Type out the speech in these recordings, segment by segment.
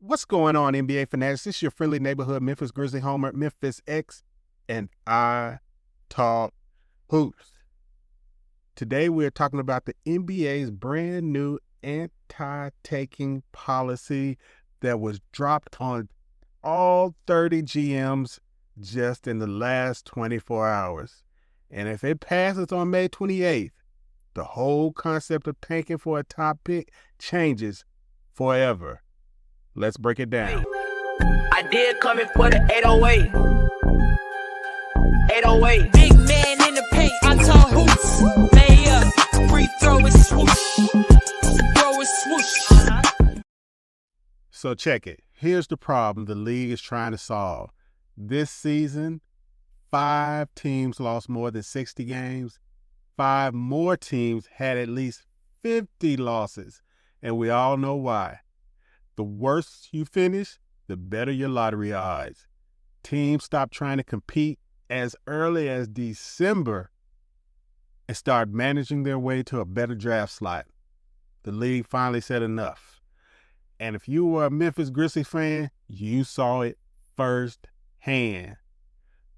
What's going on, NBA fanatics? This is your friendly neighborhood Memphis Grizzly homer, Memphis X, and I talk hoops. Today we're talking about the NBA's brand new anti-taking policy that was dropped on all 30 GMs just in the last 24 hours. And if it passes on May 28th, the whole concept of tanking for a top pick changes forever. Let's break it down. I did come in for the 808. 808. Big man in the paint. iTalkHoops. Lay up. Free throw is swoosh. Throw is swoosh. So check it. Here's the problem the league is trying to solve. This season, 5 teams lost more than 60 games. 5 more teams had at least 50 losses. And we all know why. The worse you finish, the better your lottery odds. Teams stop trying to compete as early as December and start managing their way to a better draft slot. The league finally said enough. And if you were a Memphis Grizzlies fan, you saw it firsthand.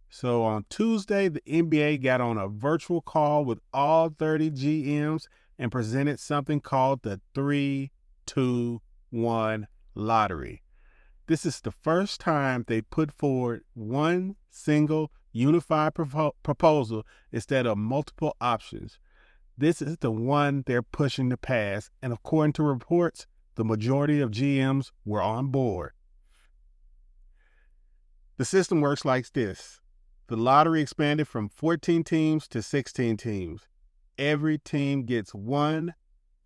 So on Tuesday, the NBA got on a virtual call with all 30 GMs and presented something called the 3-2-1 lottery. This is the first time they put forward one single unified proposal instead of multiple options. This is the one they're pushing to pass, and according to reports, the majority of GMs were on board. The system works like this. The lottery expanded from 14 teams to 16 teams. Every team gets 1,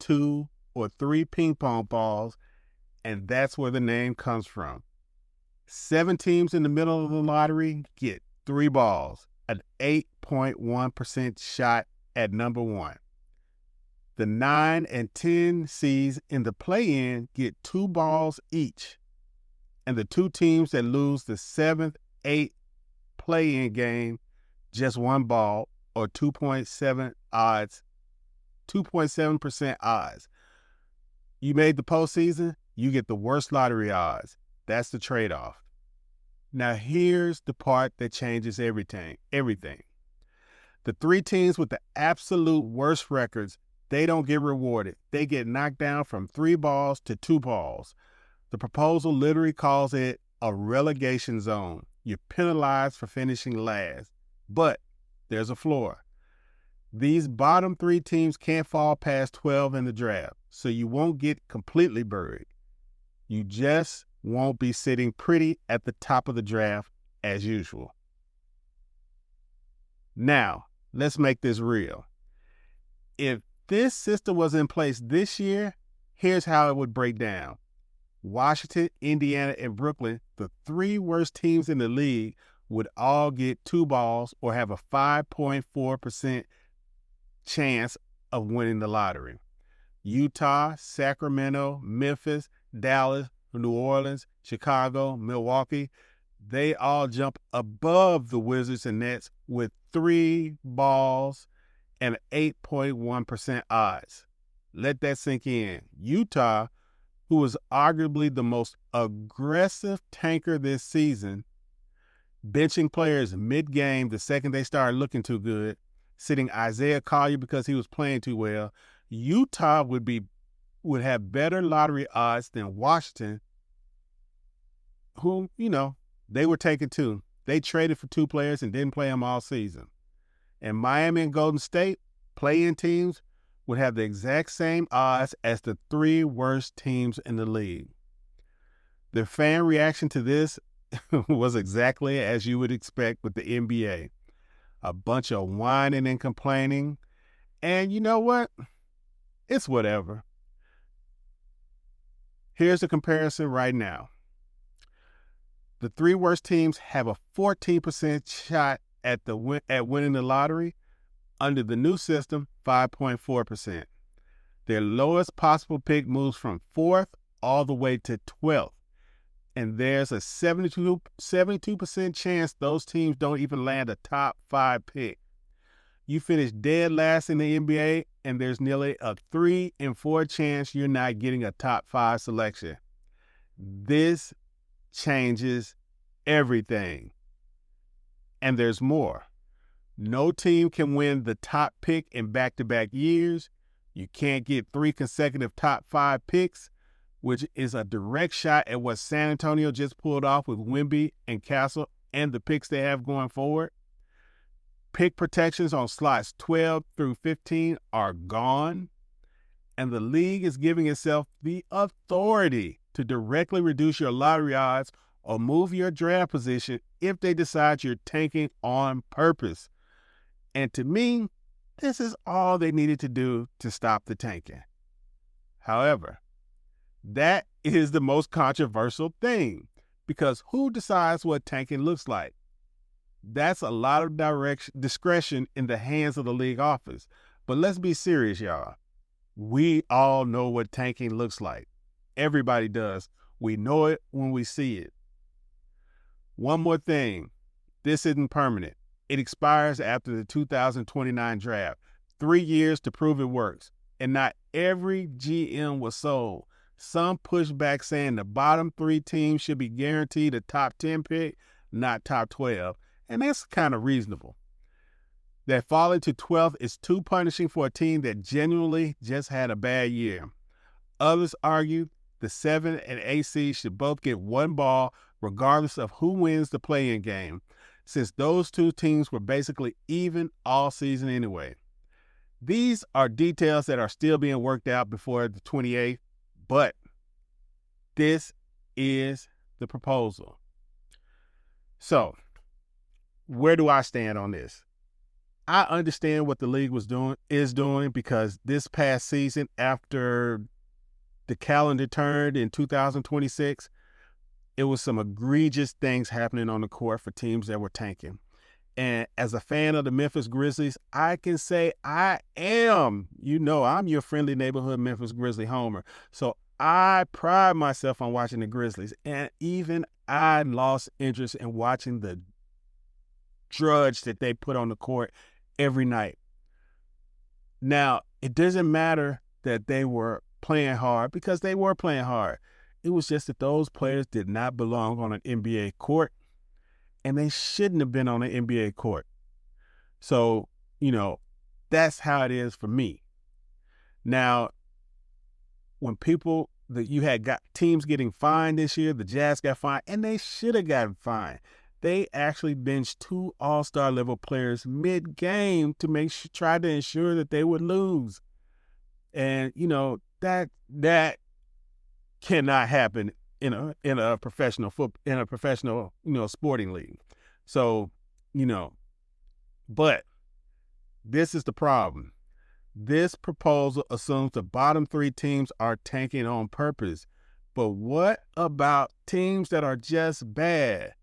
2, or 3 ping pong balls, and that's where the name comes from. 7 teams in the middle of the lottery get 3 balls, an 8.1% shot at number 1. The 9 and 10 seeds in the play-in get 2 balls each, and the 2 teams that lose the 7th, 8th play-in game, just 1 ball, or 2.7% odds. You made the postseason, you get the worst lottery odds. That's the trade-off. Now here's the part that changes everything. The 3 teams with the absolute worst records, they don't get rewarded. They get knocked down from 3 balls to 2 balls. The proposal literally calls it a relegation zone. You're penalized for finishing last. But there's a floor. These bottom 3 teams can't fall past 12 in the draft, so you won't get completely buried. You just won't be sitting pretty at the top of the draft as usual. Now, let's make this real. If this system was in place this year, here's how it would break down. Washington, Indiana, and Brooklyn, the 3 worst teams in the league, would all get 2 balls or have a 5.4% chance of winning the lottery. Utah, Sacramento, Memphis, Dallas, New Orleans, Chicago, Milwaukee, they all jump above the Wizards and Nets with 3 balls and 8.1% odds. Let that sink in. Utah, who was arguably the most aggressive tanker this season, benching players mid-game the second they started looking too good, sitting Isaiah Collier because he was playing too well, Utah would have better lottery odds than Washington, who, they were taken too. They traded for 2 players and didn't play them all season. And Miami and Golden State, play-in teams, would have the exact same odds as the 3 worst teams in the league. The fan reaction to this was exactly as you would expect with the NBA. A bunch of whining and complaining. And you know what? It's whatever. Here's the comparison right now. The 3 worst teams have a 14% shot at winning the lottery. Under the new system, 5.4%. Their lowest possible pick moves from 4th all the way to 12th. And there's a 72% chance those teams don't even land a top 5 pick. You finish dead last in the NBA, and there's nearly a 3 in 4 chance you're not getting a top 5 selection. This changes everything. And there's more. No team can win the top pick in back-to-back years. You can't get 3 consecutive top 5 picks, which is a direct shot at what San Antonio just pulled off with Wemby and Castle and the picks they have going forward. Pick protections on slots 12 through 15 are gone, and the league is giving itself the authority to directly reduce your lottery odds or move your draft position if they decide you're tanking on purpose. And to me, this is all they needed to do to stop the tanking. However, that is the most controversial thing, because who decides what tanking looks like? That's a lot of discretion in the hands of the league office. But let's be serious, y'all. We all know what tanking looks like. Everybody does. We know it when we see it. One more thing. This isn't permanent. It expires after the 2029 draft. 3 years to prove it works. And not every GM was sold. Some pushback saying the bottom 3 teams should be guaranteed a top 10 pick, not top 12. And that's kind of reasonable. That falling to 12th is too punishing for a team that genuinely just had a bad year. Others argue the 7 and 8 seeds should both get one ball regardless of who wins the play-in game, since those 2 teams were basically even all season anyway. These are details that are still being worked out before the 28th, but this is the proposal. So, where do I stand on this? I understand what the league is doing, because this past season, after the calendar turned in 2026, it was some egregious things happening on the court for teams that were tanking. And as a fan of the Memphis Grizzlies, I can say I'm your friendly neighborhood Memphis Grizzly homer. So I pride myself on watching the Grizzlies. And even I lost interest in watching the drudge that they put on the court every night. Now, it doesn't matter that they were playing hard, because they were playing hard. It was just that those players did not belong on an NBA court, and they shouldn't have been on an NBA court. So, that's how it is for me. Now, when you had got teams getting fined this year, the Jazz got fined, and they should have gotten fined. They actually benched 2 all-star level players mid-game to try to ensure that they would lose. And, that cannot happen in a professional sporting league. So, but this is the problem. This proposal assumes the bottom 3 teams are tanking on purpose. But what about teams that are just bad?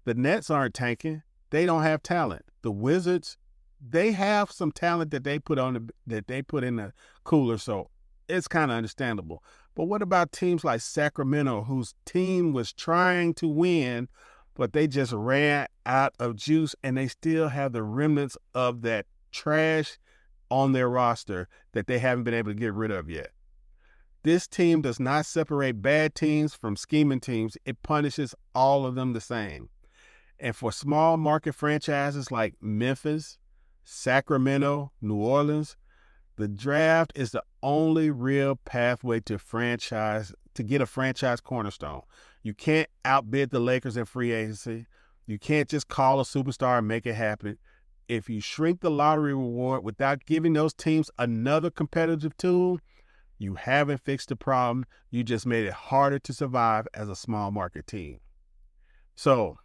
The Nets aren't tanking. They don't have talent. The Wizards, they have some talent that they put in the cooler, so it's kind of understandable. But what about teams like Sacramento, whose team was trying to win, but they just ran out of juice, and they still have the remnants of that trash on their roster that they haven't been able to get rid of yet? This team does not separate bad teams from scheming teams. It punishes all of them the same. And for small market franchises like Memphis, Sacramento, New Orleans, the draft is the only real pathway to get a franchise cornerstone. You can't outbid the Lakers in free agency. You can't just call a superstar and make it happen. If you shrink the lottery reward without giving those teams another competitive tool, you haven't fixed the problem. You just made it harder to survive as a small market team. So,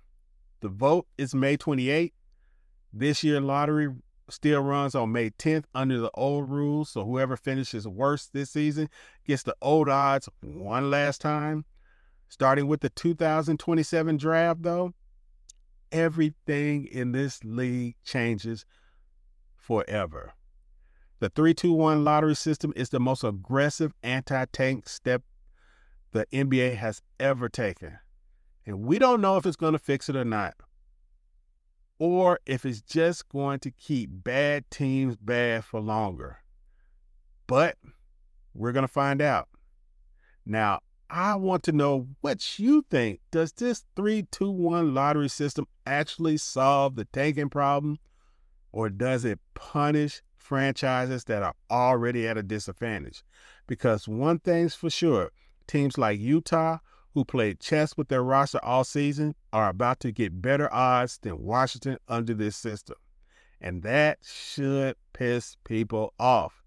the vote is May 28th. This year, lottery still runs on May 10th under the old rules. So whoever finishes worst this season gets the old odds one last time. Starting with the 2027 draft, though, everything in this league changes forever. The 3-2-1 lottery system is the most aggressive anti-tank step the NBA has ever taken. And we don't know if it's going to fix it or not, or if it's just going to keep bad teams bad for longer. But we're going to find out. Now, I want to know what you think. Does this 3-2-1 lottery system actually solve the tanking problem, or does it punish franchises that are already at a disadvantage? Because one thing's for sure, teams like Utah, who played chess with their roster all season, are about to get better odds than Washington under this system. And that should piss people off.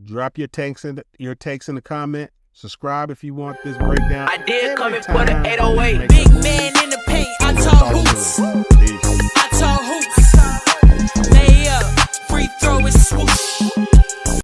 Drop your takes in the comment. Subscribe if you want this breakdown. I did come in for the 808. Big man in the paint, I talk hoops.